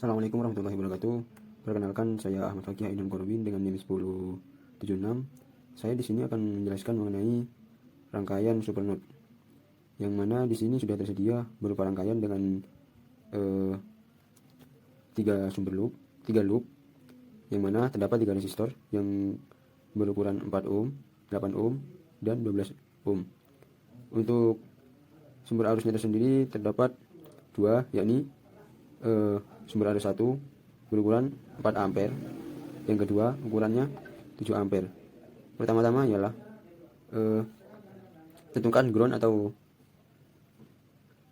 Assalamualaikum warahmatullahi wabarakatuh. Perkenalkan, saya Ahmad Fakih Aidan Korwin dengan NIM 1076. Saya di sini akan menjelaskan mengenai rangkaian supernode, yang mana di sini sudah tersedia berupa rangkaian dengan 3 loop, yang mana terdapat 3 resistor yang berukuran 4 ohm, 8 ohm, dan 12 ohm. Untuk sumber arusnya tersendiri terdapat 2, yakni sumber arus 1 berukuran 4 ampere, yang kedua ukurannya 7 ampere. Pertama-tama ialah tentukan ground atau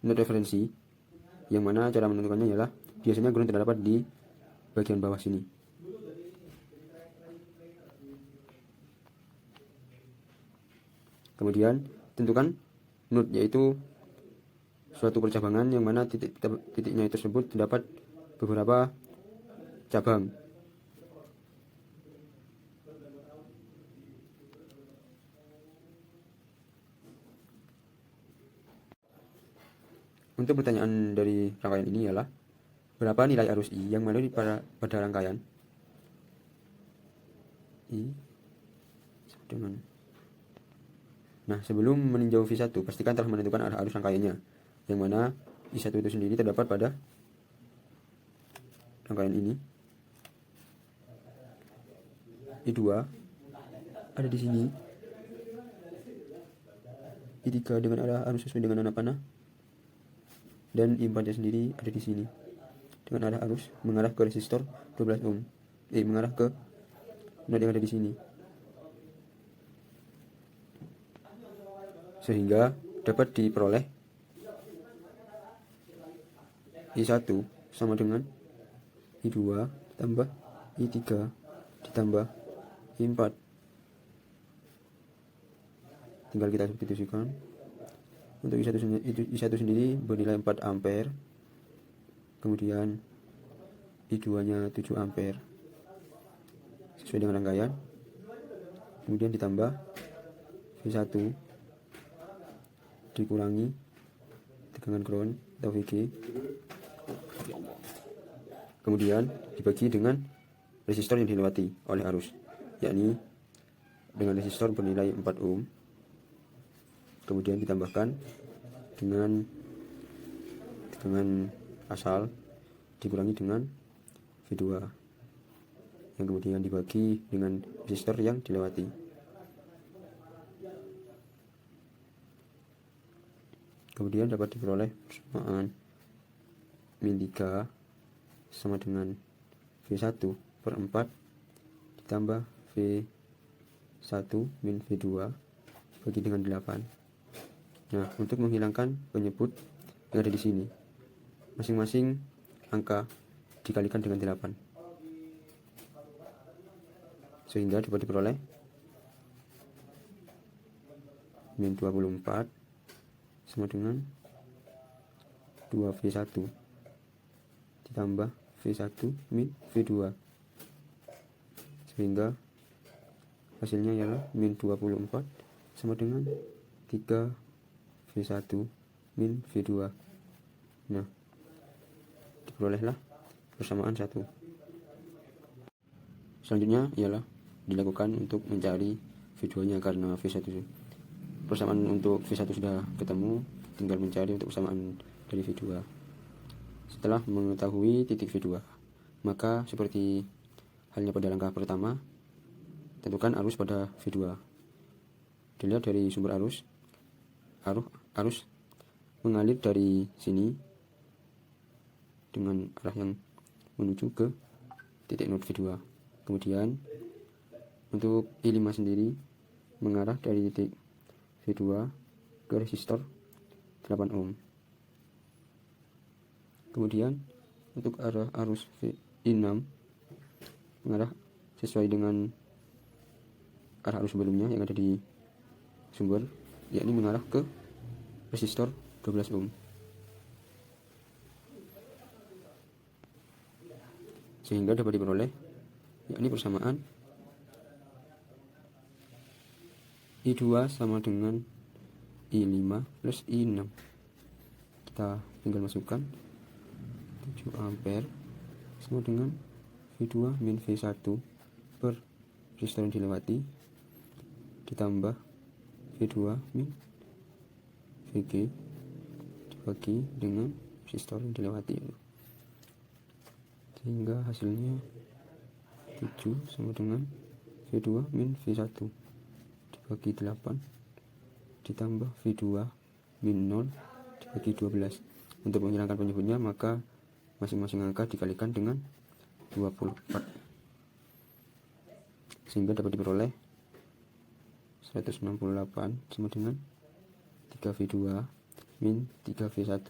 node referensi, yang mana cara menentukannya ialah biasanya ground terdapat di bagian bawah sini. Kemudian tentukan node, yaitu suatu percabangan yang mana titiknya tersebut terdapat beberapa cabang. Untuk pertanyaan dari rangkaian ini ialah berapa nilai arus I yang melalui pada rangkaian I dengan. Nah, sebelum meninjau V1, pastikan telah menentukan arah arus rangkaiannya, yang mana I1 itu sendiri terdapat pada rangkaian ini. I2 ada di sini. I3 dengan arah arus sesuai dengan anak panah. Dan I4 sendiri ada di sini dengan arah arus mengarah ke resistor 12 ohm. Mengarah ke node yang ada di sini. Sehingga dapat diperoleh I1 sama dengan I2 ditambah I3 ditambah I4. Tinggal kita substitusikan. Untuk I1 sendiri bernilai 4 ampere. Kemudian I2 nya 7 ampere sesuai dengan rangkaian. Kemudian ditambah V1 dikurangi tegangan ground atau VG. Kemudian dibagi dengan resistor yang dilewati oleh arus, yakni dengan resistor bernilai 4 ohm. Kemudian ditambahkan dengan asal dikurangi dengan V2, yang kemudian dibagi dengan resistor yang dilewati. Kemudian dapat diperoleh persamaan min 3 sama dengan V1 per 4 ditambah V1 min V2 bagi dengan 8. Nah, untuk menghilangkan penyebut yang ada di sini, masing-masing angka dikalikan dengan 8, sehingga dapat diperoleh min 24 sama dengan 2V1 ditambah V1 min V2, sehingga hasilnya ialah min 24 sama dengan 3V1 min V2. Nah, diperolehlah persamaan 1. Selanjutnya ialah dilakukan untuk mencari V2 nya, karena persamaan untuk V1 sudah ketemu, tinggal mencari untuk persamaan dari V2. Setelah mengetahui titik V2, maka seperti halnya pada langkah pertama, tentukan arus pada V2. Dilihat dari sumber arus mengalir dari sini dengan arah yang menuju ke titik node V2. Kemudian untuk I5 sendiri mengarah dari titik V2 ke resistor 8 ohm. Kemudian untuk arah arus I6 mengarah sesuai dengan arah arus sebelumnya yang ada di sumber, yakni mengarah ke resistor 12 ohm. Sehingga dapat diperoleh yakni persamaan I2 sama dengan I5 plus I6. Kita tinggal masukkan 7 ampere sama dengan V2 min V1 per resistor yang dilewati ditambah V2 min VG dibagi dengan resistor yang dilewati, sehingga hasilnya 7 sama dengan V2 min V1 dibagi 8 ditambah V2 min 0 dibagi 12. Untuk menghilangkan penyebutnya, maka masing-masing angka dikalikan dengan 24, sehingga dapat diperoleh 168 sama dengan 3V2 min 3V1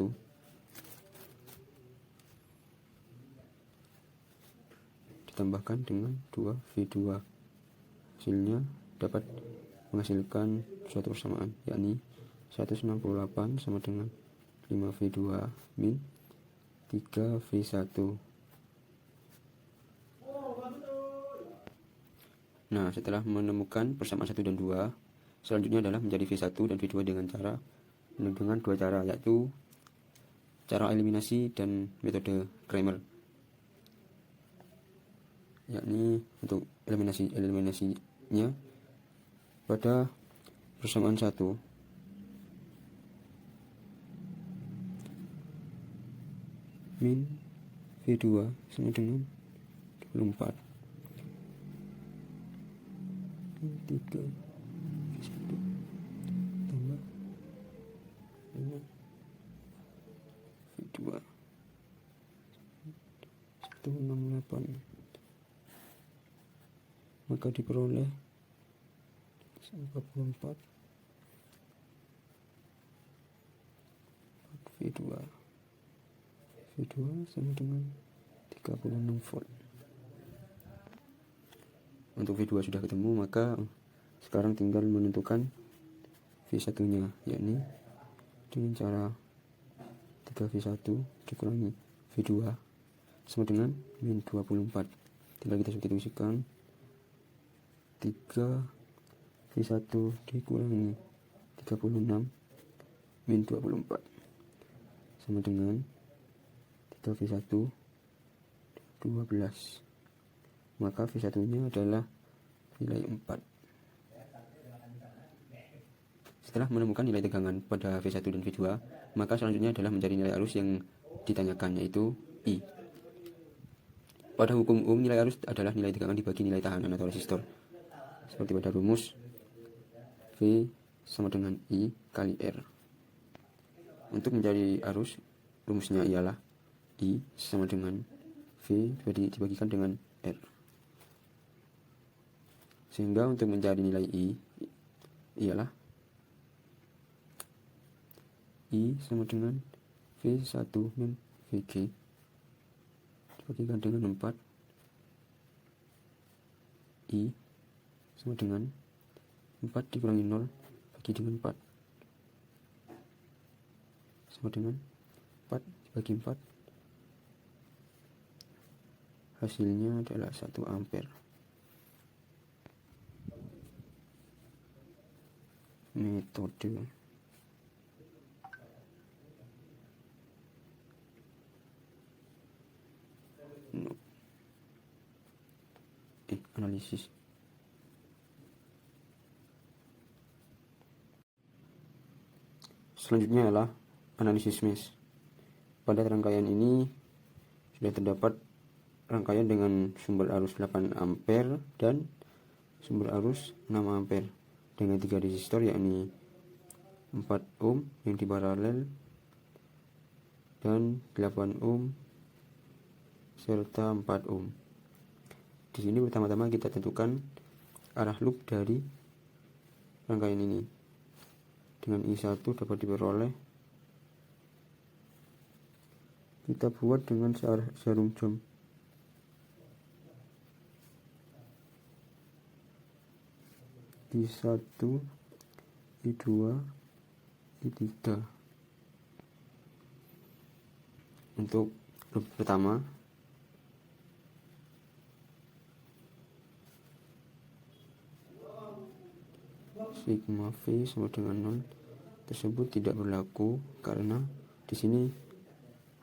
ditambahkan dengan 2V2. Hasilnya dapat menghasilkan suatu persamaan, yakni 168 sama dengan 5V2 min 3V1. Nah, setelah menemukan persamaan 1 dan 2, selanjutnya adalah mencari V1 dan V2 dengan dua cara, yaitu cara eliminasi dan metode Cramer. Yakni untuk eliminasinya pada persamaan 1 min V2 sama dengan 24 min 3 V1 tambah dengan V2 168, maka diperoleh 44 V2 sama dengan 36 volt. Untuk V2 sudah ketemu, maka sekarang tinggal menentukan V1 nya, yakni dengan cara 3V1 dikurangi V2 sama dengan min 24. Tinggal kita substitusikan 3V1 dikurangi 36 min 24 sama dengan 3V1 12, maka V1 nya adalah nilai 4. Setelah menemukan nilai tegangan pada V1 dan V2, maka selanjutnya adalah mencari nilai arus yang ditanyakan, yaitu I. Pada hukum Ohm, nilai arus adalah nilai tegangan dibagi nilai tahanan atau resistor. Seperti pada rumus V sama dengan I kali R. Untuk mencari arus, rumusnya ialah I sama dengan V dibagikan dengan R. Sehingga untuk mencari nilai I ialah I sama dengan V1 min VG dibagikan dengan 4. I sama dengan 4 dikurangi 0 bagi dengan 4 sama dengan 4 dibagi 4. Hasilnya adalah 1 ampere. Metode analisis. Selanjutnya adalah analisis mesh. Pada rangkaian ini sudah terdapat rangkaian dengan sumber arus 8 ampere dan sumber arus 6 ampere dengan 3 resistor, yakni 4 ohm yang diparalel dan 8 ohm serta 4 ohm. Di sini pertama-tama kita tentukan arah loop dari rangkaian ini. Dengan I1 dapat diperoleh, kita buat dengan jarum jam. I1, I2, I3. Untuk loop pertama, sigma V sama dengan 0 tersebut tidak berlaku karena di sini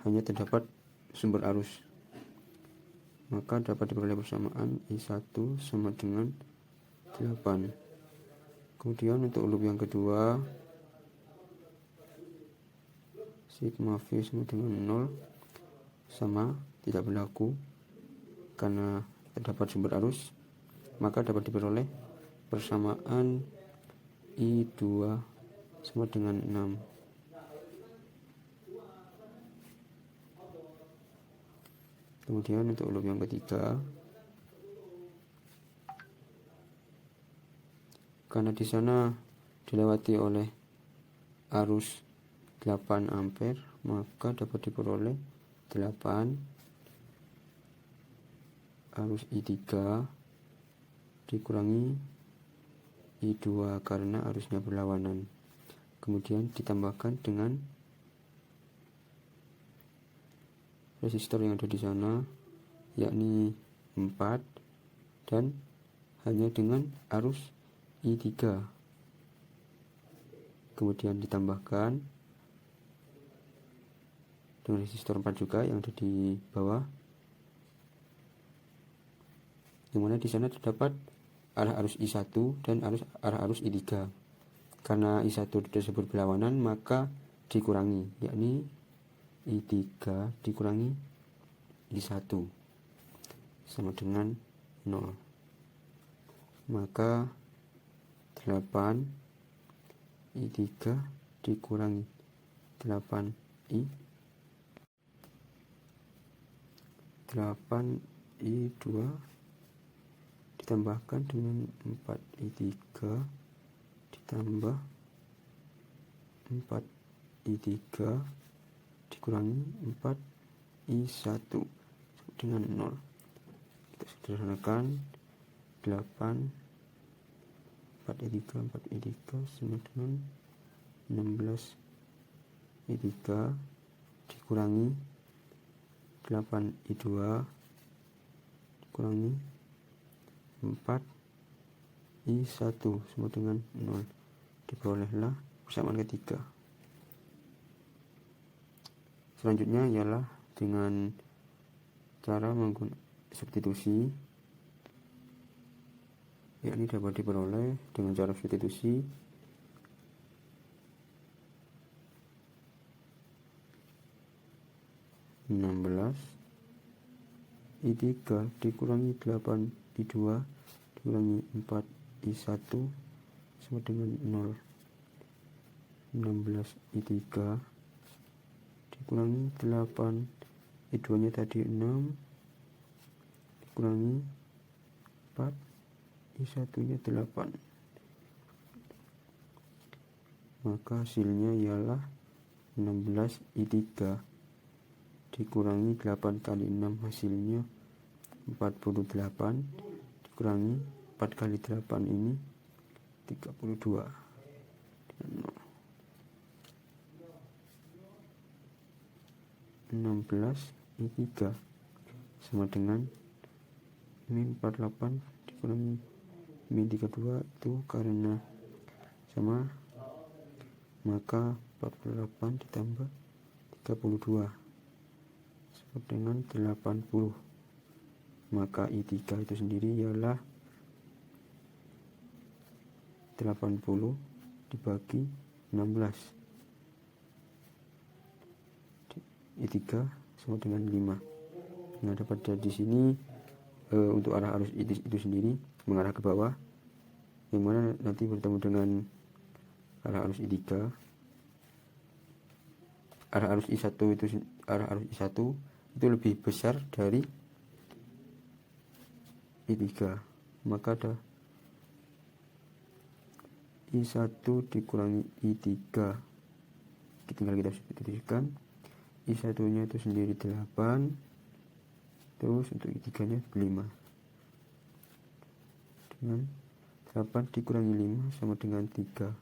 hanya terdapat sumber arus. maka dapat diperoleh persamaan I1 sama dengan 8. Kemudian untuk loop yang kedua, sigma V sama dengan 0 sama tidak berlaku karena terdapat sumber arus, maka dapat diperoleh persamaan I2 sama dengan 6. Kemudian untuk loop yang ketiga, karena di sana dilewati oleh arus 8 ampere, maka dapat diperoleh 8 arus I3 dikurangi I2 karena arusnya berlawanan. Kemudian ditambahkan dengan resistor yang ada di sana, yakni 4, dan hanya dengan arus I3. Kemudian ditambahkan dengan resistor 4 juga yang ada di bawah, yang mana di sana terdapat arah arus I1 dan arah arus I3. Karena I1 tersebut berlawanan, maka dikurangi, yakni I3 dikurangi I1 sama dengan 0. Maka 8 I3 dikurangi 8I 8I2 ditambahkan dengan 4I3 ditambah 4I3 dikurangi 4I1 dengan 0. Kita sederhanakan, 8 4I3 sama dengan 16I3 dikurangi 8I2 dikurangi 4I1 sama dengan 0. Diperolehlah persamaan ketiga. Selanjutnya ialah dengan cara menggunakan substitusi, yakni dapat diperoleh dengan cara substitusi 16I3 dikurangi 8I2 dikurangi 4I1 sama dengan 0. 16I3 dikurangi 8I2 nya tadi 6 dikurangi 4I1 nya 8, maka hasilnya ialah 16I3 dikurangi 8 kali 6 hasilnya 48 dikurangi 4 kali 8 ini 32 dengan 0. 16I3 sama dengan min 48 dikurangi min 32 itu karena sama, maka 48 ditambah 32 sama dengan 80, maka I3 itu sendiri ialah 80 dibagi 16, I3 sama dengan 5. Nah, dapat dari sini untuk arah arus itu sendiri mengarah ke bawah, yang mana nanti bertemu dengan arah arus I3. Arah arus I1 itu lebih besar dari I3, maka ada I1 dikurangi I3, tinggal kita substitusikan. I1 nya itu sendiri 8, terus untuk I3 nya 5, dengan 8 dikurangi 5 sama dengan 3.